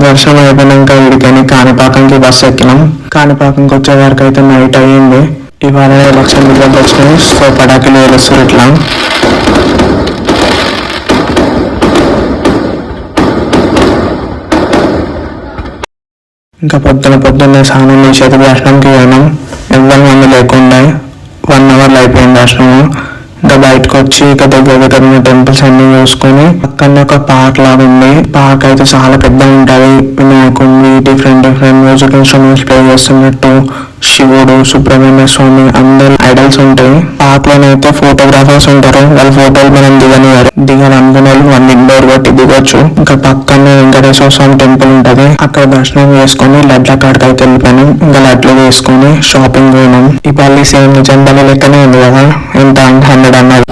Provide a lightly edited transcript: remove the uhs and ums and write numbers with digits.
దర్శనం అయిపోయినాక ఇడికని కాణిపాకంకి బస్సు ఎక్కినాం. కాణిపాకంకి వచ్చే వరకు అయితే నైట్ అయ్యింది. ఇవాళ ఎలక్షన్ రిజల్ట్ వచ్చినాయి. సో పటాకులు వేలుస్తారు ఇట్లా. ఇంకా పొద్దున్నే స్నానం చేసి అయితే దర్శనంకి పోయినాం. ఎవరి మంది లేకుండా 1 అవర్ అయిపోయింది దర్శనం. ఇంకా బయటకు వచ్చి ఇక దగ్గర ఉన్న టెంపుల్స్ అన్ని చూసుకొని పక్కనే ఒక పార్క్ లాగా ఉంది. పార్క్ అయితే చాలా పెద్దగా ఉంటది. వినాయకుడిని డిఫరెంట్ మ్యూజిక్ ఇన్స్ట్రుమెంట్స్ ప్లే చేస్తున్నట్టు, శివుడు, సుబ్రహ్మణ్య స్వామి అందరు ఐడల్స్ ఉంటాయి. పార్క్ లోనైతే ఫోటోగ్రాఫర్స్ ఉంటారు. వాళ్ళ ఫోటోలు మనం దిగాలనుకునే వాళ్ళు ఇండోర్ బట్టి దిగొచ్చు. ఇంకా పక్కనే వెంకటేశ్వర స్వామి టెంపుల్ ఉంటది. అక్కడ దర్శనం చేసుకుని లడ్ల కాడికి అయితే వెళ్ళిపోయినాం. ఇంకా లడ్లు వేసుకొని షాపింగ్ పోయినాం. ఈ పల్లి సేమ్ నిజంగా లెక్కనే ఉంది కదా. ఎంత 100 అన్నారు.